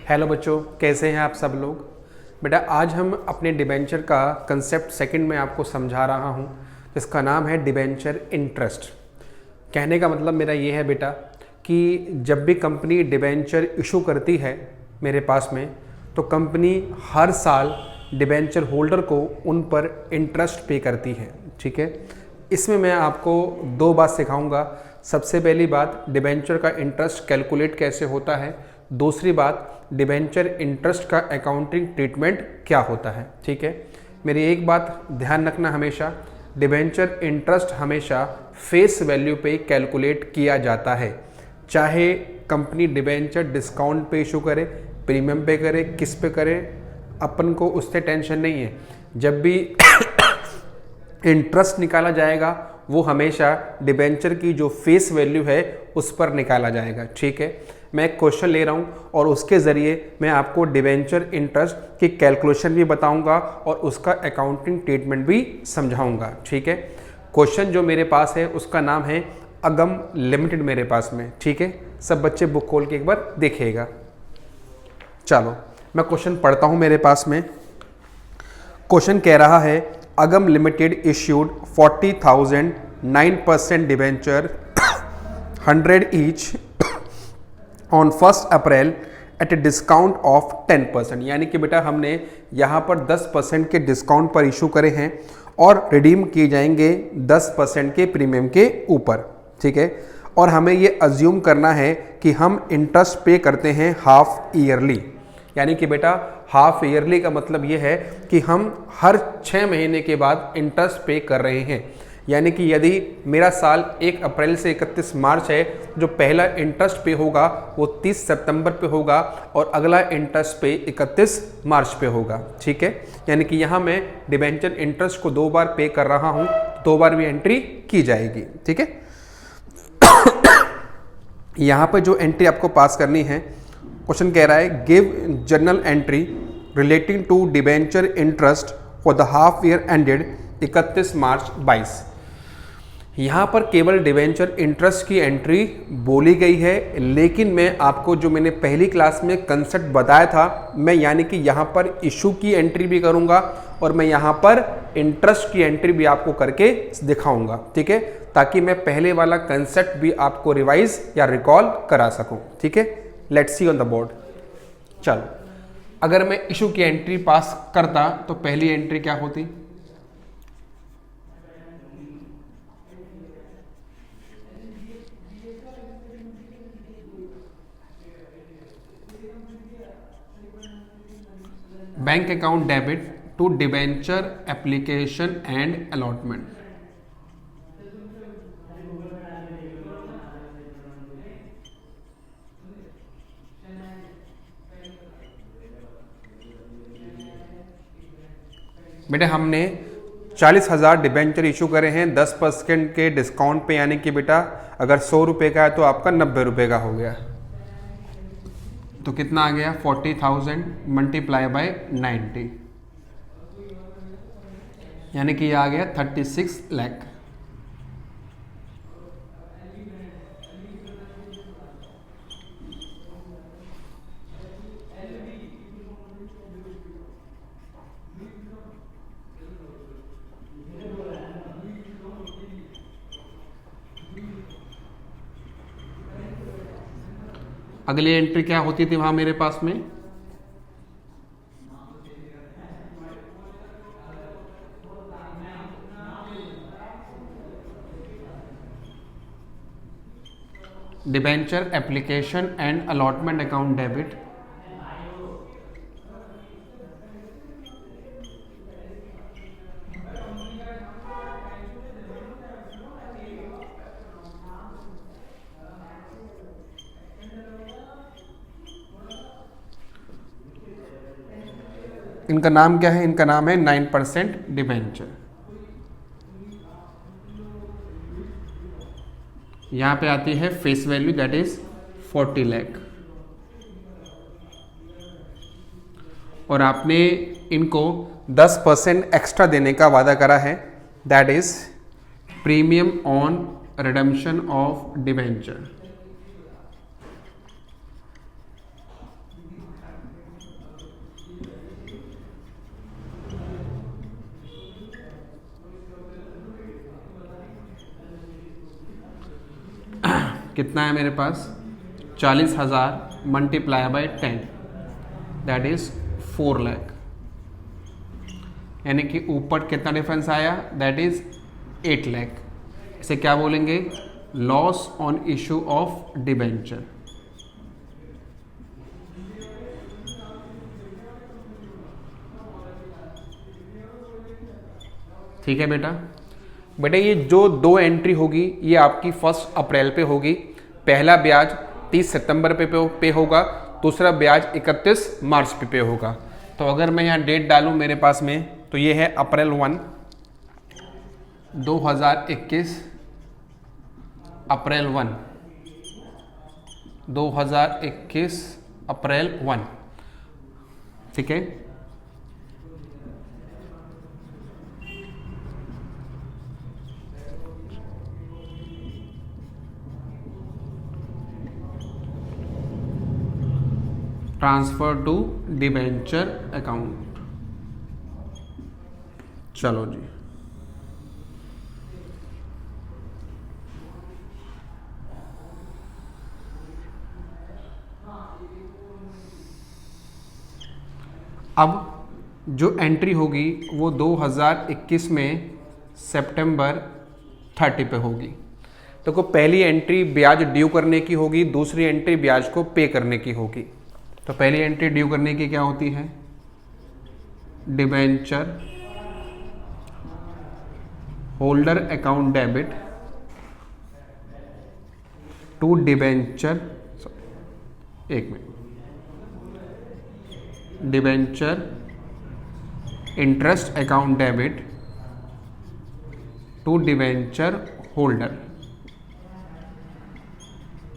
Hello बच्चों, कैसे हैं आप सब लोग। बेटा आज हम अपने डिबेंचर का कंसेप्ट सेकंड में आपको समझा रहा हूं, जिसका नाम है डिबेंचर इंटरेस्ट। कहने का मतलब मेरा ये है बेटा कि जब भी कंपनी डिबेंचर इशू करती है मेरे पास में, तो कंपनी हर साल डिबेंचर होल्डर को उन पर इंटरेस्ट पे करती है। ठीक है, इसमें मैं आपको दो बात सिखाऊंगा। सबसे पहली बात, डिबेंचर का इंटरेस्ट कैलकुलेट कैसे होता है। दूसरी बात, डिबेंचर इंटरेस्ट का अकाउंटिंग ट्रीटमेंट क्या होता है। ठीक है, मेरी एक बात ध्यान रखना, हमेशा डिबेंचर इंटरेस्ट हमेशा फेस वैल्यू पे कैलकुलेट किया जाता है। चाहे कंपनी डिबेंचर डिस्काउंट पे इशू करे, प्रीमियम पे करे, किस पे करे, अपन को उससे टेंशन नहीं है। जब भी इंटरेस्ट निकाला जाएगा वो हमेशा डिबेंचर की जो फेस वैल्यू है उस पर निकाला जाएगा। ठीक है, मैं एक क्वेश्चन ले रहा हूँ और उसके ज़रिए मैं आपको डिबेंचर इंटरेस्ट की कैलकुलेशन भी बताऊंगा और उसका अकाउंटिंग ट्रीटमेंट भी समझाऊंगा। ठीक है, क्वेश्चन जो मेरे पास है उसका नाम है अगम लिमिटेड मेरे पास में। ठीक है, सब बच्चे बुक खोल के एक बार देखिएगा। चलो मैं क्वेश्चन पढ़ता हूँ मेरे पास में। क्वेश्चन कह रहा है, Agam limited issued 40,000 9% debenture 100 each on 1 April at a discount of 10%। यानी कि बेटा हमने यहाँ पर 10% के डिस्काउंट पर इशू करे हैं और रिडीम किए जाएंगे 10% के प्रीमियम के ऊपर। ठीक है, और हमें ये अज्यूम करना है कि हम इंटरेस्ट पे करते हैं हाफ ईयरली। यानी कि बेटा हाफ ईयरली का मतलब ये है कि हम हर 6 महीने के बाद इंटरेस्ट पे कर रहे हैं। यानी कि यदि मेरा साल 1 अप्रैल से 31 मार्च है, जो पहला इंटरेस्ट पे होगा वो 30 सितंबर पे होगा और अगला इंटरेस्ट पे 31 मार्च पे होगा। ठीक है, यानी कि यहाँ मैं डिबेंचर इंटरेस्ट को 2 बार पे कर रहा हूँ, 2 बार भी एंट्री की जाएगी। ठीक है, यहाँ पर जो एंट्री आपको पास करनी है, क्वेश्चन कह रहा है give journal entry relating to debenture interest for the half year ended 31 March 22। यहाँ पर केवल डिबेंचर इंटरेस्ट की एंट्री बोली गई है, लेकिन मैं आपको जो मैंने पहली क्लास में कंसेप्ट बताया था, मैं यानी कि यहाँ पर इशू की एंट्री भी करूँगा और मैं यहाँ पर इंटरेस्ट की एंट्री भी आपको करके दिखाऊंगा। ठीक है, ताकि मैं पहले वाला कंसेप्ट भी आपको रिवाइज या रिकॉल करा सकूँ। ठीक है, let's see on the board. चलो, अगर मैं इशू की एंट्री पास करता तो पहली एंट्री क्या होती, bank account debit to debenture application and allotment. बेटा हमने 40,000 डिबेंचर इशू करे हैं 10% के डिस्काउंट पे। यानी कि बेटा अगर 100 रुपये का है तो आपका 90 रुपये का हो गया, तो कितना आ गया 40,000 मल्टीप्लाई बाय 90, यानी कि ये आ गया 36 लाख। अगली एंट्री क्या होती थी वहां मेरे पास में, debenture application and allotment account debit इनका नाम क्या है, इनका नाम है 9% डिबेंचर। यहाँ पे आती है face value that is 40 lakh और आपने इनको 10% एक्स्ट्रा देने का वादा करा है, that is premium on redemption of debenture. कितना है मेरे पास 40,000 multiply by 10 that is 4 lakh, यानी कि ऊपर कितना डिफरेंस आया दैट इज 8 लाख। इसे क्या बोलेंगे, loss on issue of debenture. ठीक है बेटा। बेटा ये जो दो एंट्री होगी ये आपकी 1 अप्रैल पे होगी। पहला ब्याज 30 सितंबर पे होगा, दूसरा ब्याज 31 मार्च पे होगा। तो अगर मैं यहाँ डेट डालूँ मेरे पास में, तो ये है अप्रैल 1 2021, अप्रैल 1 2021 अप्रैल 1। ठीक है, ट्रांसफर टू डिबेंचर अकाउंट। चलो जी, अब जो एंट्री होगी वो 2021 में सितंबर 30 पे होगी। तो पहली एंट्री ब्याज ड्यू करने की होगी, दूसरी एंट्री ब्याज को पे करने की होगी। तो पहली एंट्री ड्यू करने की क्या होती है, debenture holder account debit to debenture, एक minute, debenture interest account debit to debenture holder.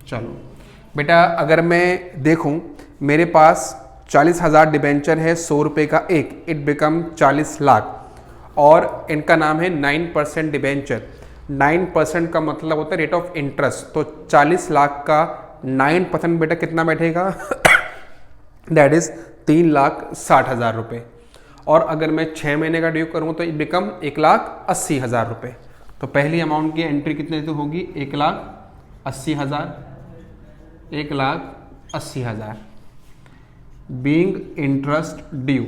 चलो बेटा, अगर मैं देखूं मेरे पास 40,000 डिबेंचर है, 100 रुपये का एक, इट बिकम 40 लाख, और इनका नाम है 9% डिबेंचर। 9% का मतलब होता है रेट ऑफ इंटरेस्ट। तो 40 लाख का 9% बेटा कितना बैठेगा दैट इज 3,60,000 रुपये। और अगर मैं 6 महीने का ड्यू करूँ तो इट बिकम 1,80,000 रुपये। तो पहली अमाउंट की एंट्री कितने तो होगी 1,80,000, 1,80,000 बीइंग इंटरेस्ट ड्यू।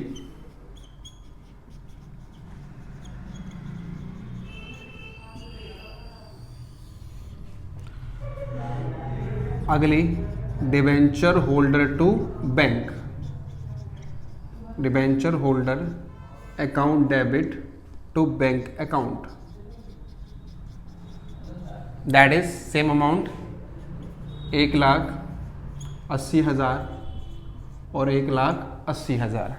अगली debenture holder to bank, debenture holder account debit to bank account, that is same amount 1,80,000 और 1,80,000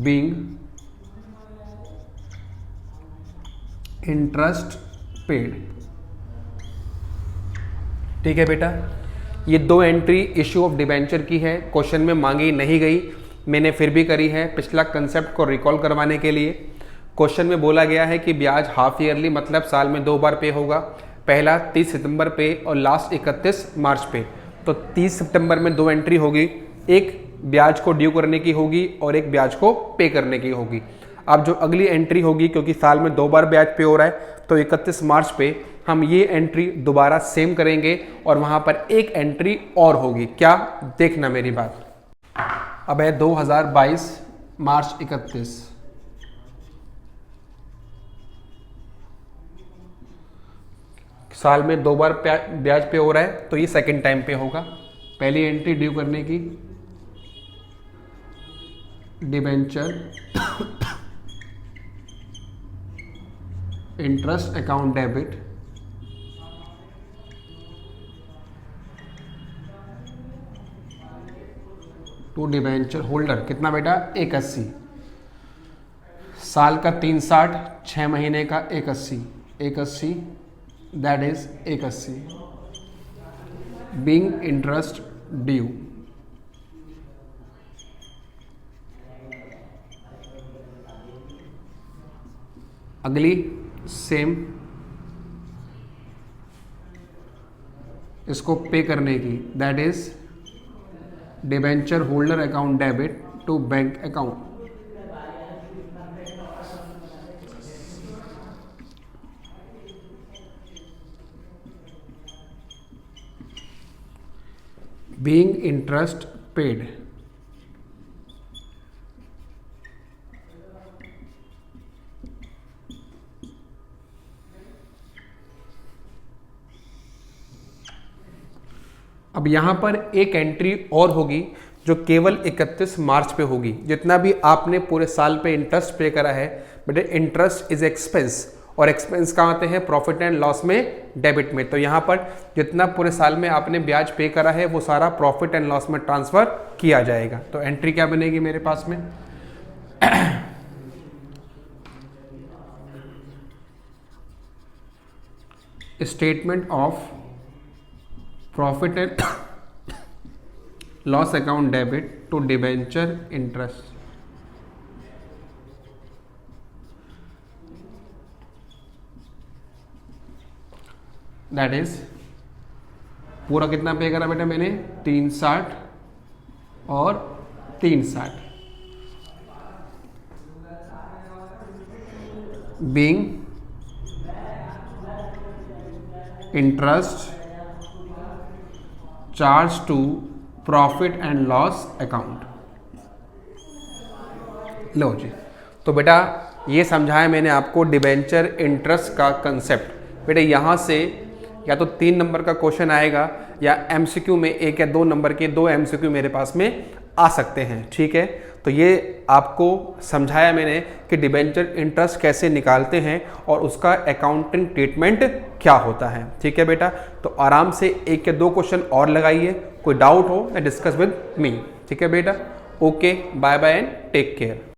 बीइंग इंटरेस्ट पेड। ठीक है बेटा, ये दो एंट्री इश्यू ऑफ डिबेंचर की है, क्वेश्चन में मांगी नहीं गई, मैंने फिर भी करी है पिछला कंसेप्ट को रिकॉल करवाने के लिए। क्वेश्चन में बोला गया है कि ब्याज हाफ ईयरली मतलब साल में 2 बार पे होगा, पहला 30 सितंबर पे और लास्ट 31 मार्च पे। तो 30 सितंबर में 2 एंट्री होगी, एक ब्याज को ड्यू करने की होगी और एक ब्याज को पे करने की होगी। अब जो अगली एंट्री होगी, क्योंकि साल में 2 बार ब्याज पे हो रहा है, तो 31 मार्च पे हम ये एंट्री दोबारा सेम करेंगे और वहां पर एक एंट्री और होगी। क्या, देखना मेरी बात। अब है 2022 मार्च 31, साल में 2 बार ब्याज पे हो रहा है, तो ये सेकंड टाइम पे होगा। पहली एंट्री ड्यू करने की debenture interest account debit to debenture holder, कितना बेटा 1,80, साल का 360, 6 महीने का 1,80, 1,80 that is 1,80 being interest due. अगली सेम इसको पे करने की, that is debenture holder account debit to bank account. Being interest paid. अब यहां पर एक एंट्री और होगी जो केवल 31 मार्च पे होगी। जितना भी आपने पूरे साल पे इंटरेस्ट पे करा है, बेटे इंटरेस्ट इज एक्सपेंस, और एक्सपेंस कहाँ आते हैं? प्रॉफिट एंड लॉस में, डेबिट में। तो यहाँ पर जितना पूरे साल में आपने ब्याज पे करा है वो सारा प्रॉफिट एंड लॉस में ट्रांसफर किया जाएगा। तो एंट्री क्या बनेगी मेरे पास में? Statement of profit and loss account debit to debenture interest. That is पूरा कितना पे करा बेटा मैंने? 360 और 360। Being interest charge to profit and loss account. लो जी, तो बेटा ये समझाया मैंने आपको डिबेंचर इंटरेस्ट का कंसेप्ट। बेटा यहाँ से या तो 3 नंबर का क्वेश्चन आएगा या एमसीक्यू में 1 या 2 नंबर के 2 एमसीक्यू मेरे पास में आ सकते हैं। ठीक है, तो ये आपको समझाया मैंने कि डिबेंचर इंटरेस्ट कैसे निकालते हैं और उसका अकाउंटिंग ट्रीटमेंट क्या होता है। ठीक है बेटा, तो आराम से 1 या 2 क्वेश्चन और लगाइए, कोई डाउट हो या डिस्कस विद मी। ठीक है बेटा, okay, bye bye and take care.